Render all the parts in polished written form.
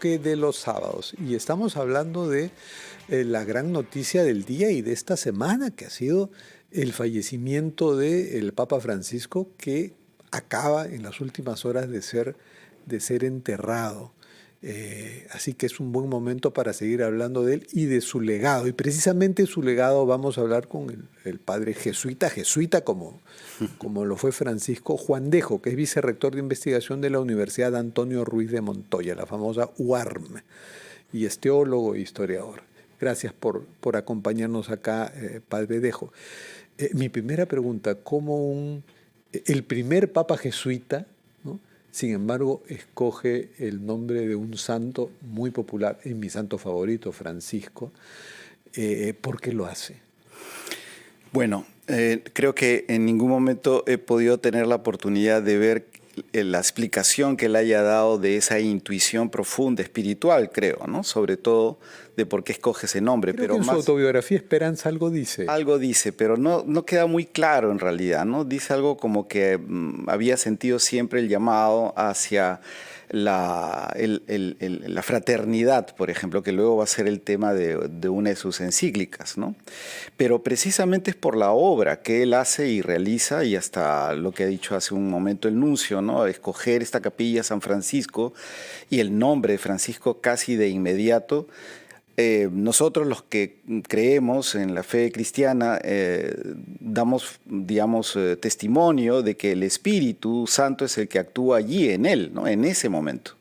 bloque de los sábados y estamos hablando de la gran noticia del día y de esta semana, que ha sido el fallecimiento del Papa Francisco, que acaba en las últimas horas de ser enterrado. Así que es un buen momento para seguir hablando de él y de su legado. Y precisamente su legado vamos a hablar con el padre jesuita como lo fue Francisco, Juan Dejo, que es vicerrector de investigación de la Universidad Antonio Ruiz de Montoya, la famosa UARM, y es teólogo e historiador. Gracias por acompañarnos acá, padre Dejo. Mi primera pregunta, ¿cómo el primer papa jesuita, ¿no?, sin embargo, escoge el nombre de un santo muy popular, es mi santo favorito, Francisco? ¿Por qué lo hace? Bueno, creo que en ningún momento he podido tener la oportunidad de ver la explicación que él haya dado de esa intuición profunda, espiritual, creo, ¿no? Sobre todo de por qué escoge ese nombre. Creo pero que en su autobiografía Esperanza algo dice. Algo dice, pero no queda muy claro en realidad, ¿no? Dice algo como que había sentido siempre el llamado hacia la fraternidad, por ejemplo, que luego va a ser el tema de una de sus encíclicas, ¿no? Pero precisamente es por la obra que él hace y realiza, y hasta lo que ha dicho hace un momento el nuncio, ¿no? Escoger esta capilla San Francisco y el nombre de Francisco casi de inmediato. Nosotros los que creemos en la fe cristiana damos, digamos, testimonio de que el Espíritu Santo es el que actúa allí en él, ¿no? En ese momento.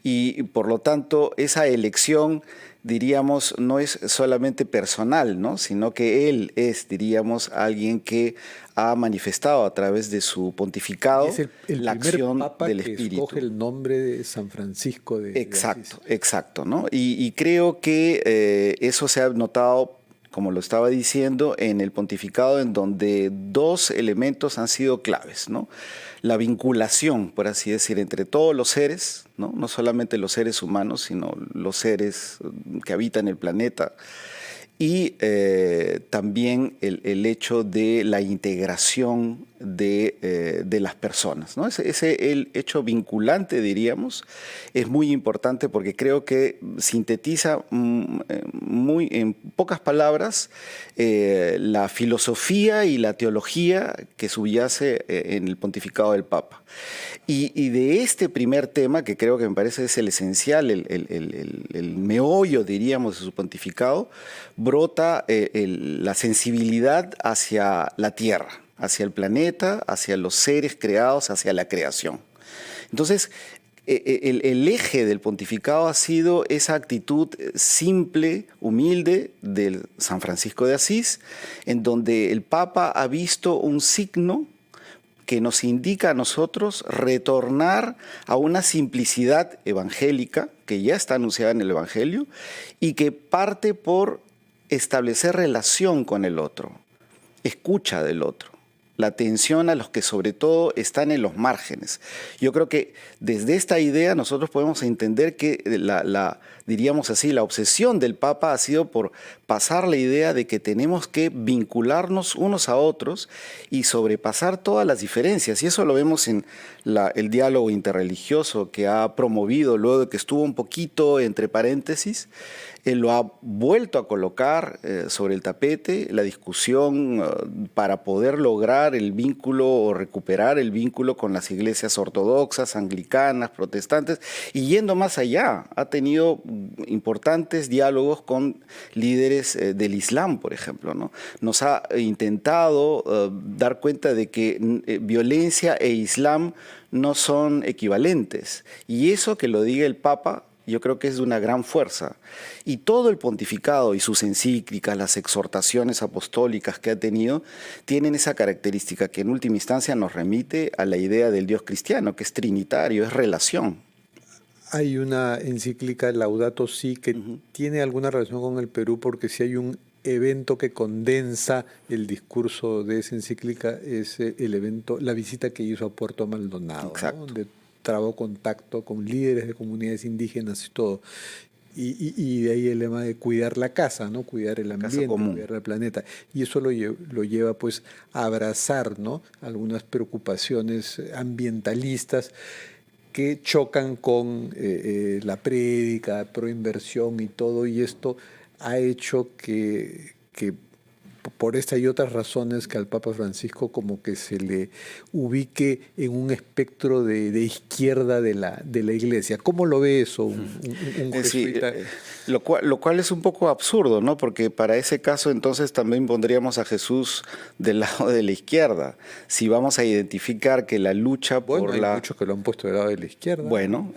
Y por lo tanto, esa elección, diríamos, no es solamente personal, ¿no?, sino que él es, diríamos, alguien que ha manifestado a través de su pontificado la acción del Espíritu. Que escoge el nombre de San Francisco de Exacto, Asís. exacto, ¿no? Y creo que eso se ha notado, como lo estaba diciendo, en el pontificado, en donde dos elementos han sido claves, ¿no? La vinculación, por así decir, entre todos los seres, ¿no? No solamente los seres humanos, sino los seres que habitan el planeta. Y también el hecho de la integración de las personas, ¿no? El hecho vinculante, diríamos, es muy importante porque creo que sintetiza muy en pocas palabras la filosofía y la teología que subyace en el pontificado del Papa. Y de este primer tema, que creo que me parece es el esencial, el meollo, diríamos, de su pontificado, brota la sensibilidad hacia la tierra, hacia el planeta, hacia los seres creados, hacia la creación. Entonces, el eje del pontificado ha sido esa actitud simple, humilde de San Francisco de Asís, en donde el Papa ha visto un signo que nos indica a nosotros retornar a una simplicidad evangélica que ya está anunciada en el Evangelio y que parte por establecer relación con el otro, escucha del otro, la atención a los que sobre todo están en los márgenes. Yo creo que desde esta idea nosotros podemos entender que diríamos así, la obsesión del Papa ha sido por pasar la idea de que tenemos que vincularnos unos a otros y sobrepasar todas las diferencias. Y eso lo vemos en el diálogo interreligioso que ha promovido luego de que estuvo un poquito entre paréntesis. Él lo ha vuelto a colocar sobre el tapete, la discusión para poder lograr el vínculo o recuperar el vínculo con las iglesias ortodoxas, anglicanas, protestantes, y yendo más allá, ha tenido importantes diálogos con líderes del Islam, por ejemplo, ¿no? Nos ha intentado dar cuenta de que violencia e Islam no son equivalentes, y eso que lo diga el Papa, yo creo que es de una gran fuerza. Y todo el pontificado y sus encíclicas, las exhortaciones apostólicas que ha tenido, tienen esa característica que en última instancia nos remite a la idea del Dios cristiano, que es trinitario, es relación. Hay una encíclica, Laudato Si, que tiene alguna relación con el Perú, porque si hay un evento que condensa el discurso de esa encíclica, es el evento, la visita que hizo a Puerto Maldonado, ¿no?, donde trabó contacto con líderes de comunidades indígenas y todo. Y de ahí el lema de cuidar la casa, ¿no? Cuidar el ambiente, cuidar el planeta. Y eso lo lleva pues a abrazar, ¿no?, algunas preocupaciones ambientalistas que chocan con la prédica, proinversión y todo, y esto ha hecho que por esta y otras razones que al Papa Francisco como que se le ubique en un espectro de izquierda de la Iglesia. ¿Cómo lo ve eso un jesuita? Lo cual es un poco absurdo, ¿no? Porque para ese caso entonces también pondríamos a Jesús del lado de la izquierda. Si vamos a identificar que la lucha por hay muchos que lo han puesto del lado de la izquierda. Bueno.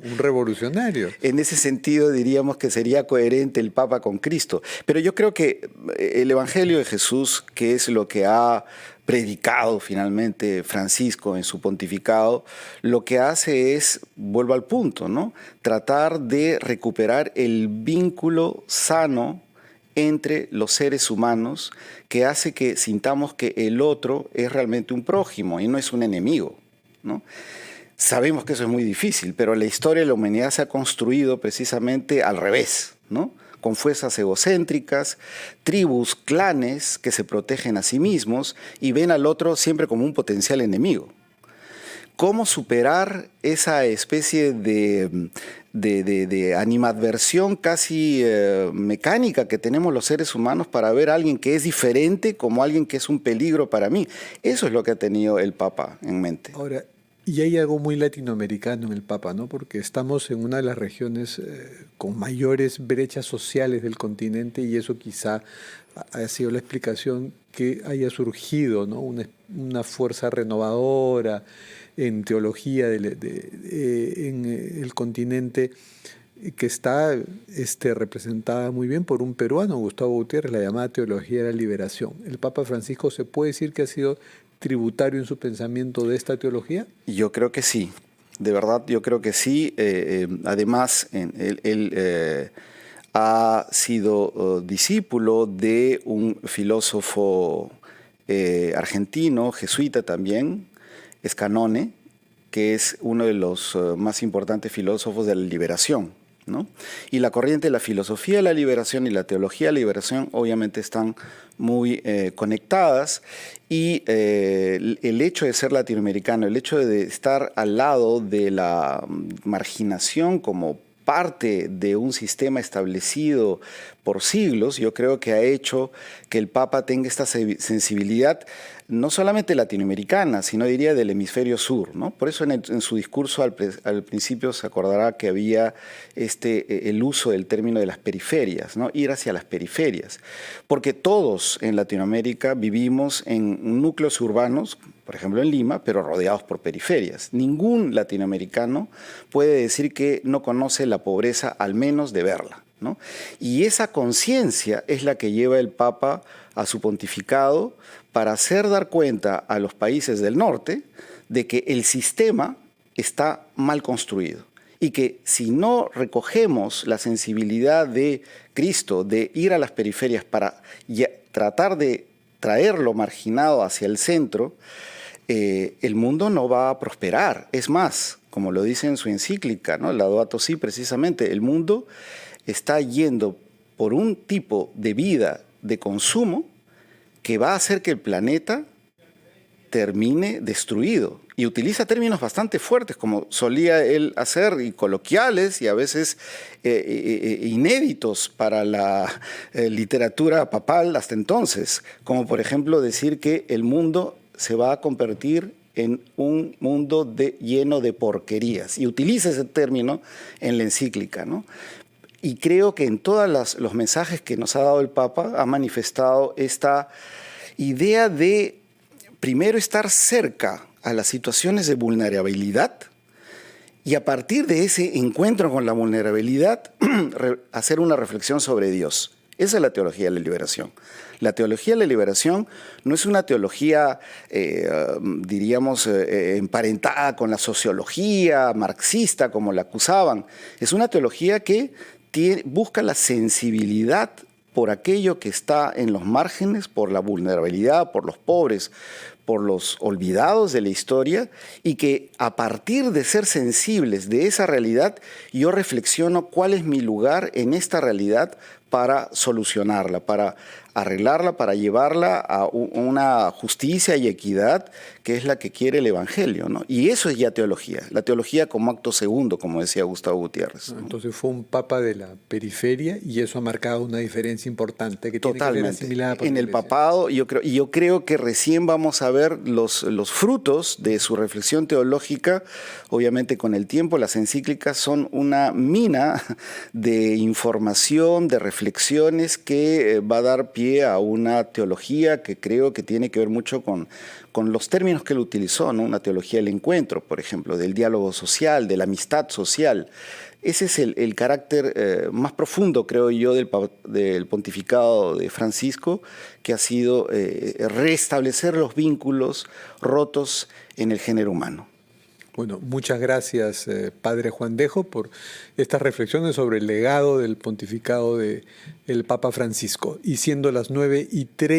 Un revolucionario. En ese sentido diríamos que sería coherente el Papa con Cristo. Pero yo creo que el Evangelio de Jesús, que es lo que ha predicado finalmente Francisco en su pontificado, lo que hace es, vuelvo al punto, ¿no? Tratar de recuperar el vínculo sano entre los seres humanos que hace que sintamos que el otro es realmente un prójimo y no es un enemigo, ¿no? Sabemos que eso es muy difícil, pero la historia de la humanidad se ha construido precisamente al revés, ¿no? Con fuerzas egocéntricas, tribus, clanes que se protegen a sí mismos y ven al otro siempre como un potencial enemigo. ¿Cómo superar esa especie de animadversión casi mecánica que tenemos los seres humanos para ver a alguien que es diferente como alguien que es un peligro para mí? Eso es lo que ha tenido el Papa en mente. Ahora, y hay algo muy latinoamericano en el Papa, ¿no? Porque estamos en una de las regiones con mayores brechas sociales del continente y eso quizá ha sido la explicación que haya surgido, ¿no? Una fuerza renovadora en teología en el continente que está representada muy bien por un peruano, Gustavo Gutiérrez, la llamada teología de la liberación. ¿El Papa Francisco se puede decir que ha sido tributario en su pensamiento de esta teología? Yo creo que sí, de verdad yo creo que sí. Además, él ha sido discípulo de un filósofo argentino, jesuita también, Scanone, que es uno de los más importantes filósofos de la liberación, ¿no? Y la corriente de la filosofía de la liberación y la teología de la liberación obviamente están muy conectadas y el hecho de ser latinoamericano, el hecho de estar al lado de la marginación como parte de un sistema establecido por siglos, yo creo que ha hecho que el Papa tenga esta sensibilidad no solamente latinoamericana, sino diría del hemisferio sur, ¿no? Por eso en su discurso al principio se acordará que había el uso del término de las periferias, ¿no? Ir hacia las periferias, porque todos en Latinoamérica vivimos en núcleos urbanos, por ejemplo en Lima, pero rodeados por periferias. Ningún latinoamericano puede decir que no conoce la pobreza, al menos de verla, ¿no? Y esa conciencia es la que lleva el Papa a su pontificado para hacer dar cuenta a los países del norte de que el sistema está mal construido y que si no recogemos la sensibilidad de Cristo de ir a las periferias para tratar de traerlo marginado hacia el centro, el mundo no va a prosperar. Es más, como lo dice en su encíclica, ¿no? Laudato Si, precisamente, el mundo está yendo por un tipo de vida de consumo que va a hacer que el planeta termine destruido. Y utiliza términos bastante fuertes, como solía él hacer, y coloquiales, y a veces inéditos para la literatura papal hasta entonces, como por ejemplo decir que el mundo se va a convertir en un mundo lleno de porquerías. Y utiliza ese término en la encíclica, ¿no? Y creo que en todos los mensajes que nos ha dado el Papa ha manifestado esta idea de, primero, estar cerca a las situaciones de vulnerabilidad y a partir de ese encuentro con la vulnerabilidad hacer una reflexión sobre Dios. Esa es la teología de la liberación. La teología de la liberación no es una teología, diríamos, emparentada con la sociología marxista, como la acusaban. Es una teología que busca la sensibilidad por aquello que está en los márgenes, por la vulnerabilidad, por los pobres, por los olvidados de la historia, y que a partir de ser sensibles de esa realidad, yo reflexiono cuál es mi lugar en esta realidad para solucionarla, para arreglarla, para llevarla a una justicia y equidad que es la que quiere el Evangelio, ¿no? Y eso es ya teología, la teología como acto segundo, como decía Gustavo Gutiérrez, ¿no? Entonces fue un papa de la periferia y eso ha marcado una diferencia importante que tiene que ser Totalmente. asimilada por En la el Iglesia. papado, yo creo que recién vamos a ver los frutos de su reflexión teológica. Obviamente con el tiempo las encíclicas son una mina de información, de reflexiones que va a dar pie a una teología que creo que tiene que ver mucho con los términos que él utilizó, ¿no? Una teología del encuentro, por ejemplo, del diálogo social, de la amistad social. Ese es el carácter más profundo, creo yo, del pontificado de Francisco, que ha sido restablecer los vínculos rotos en el género humano. Bueno, muchas gracias, Padre Juan Dejo, por estas reflexiones sobre el legado del pontificado del Papa Francisco. Y siendo las 9:30.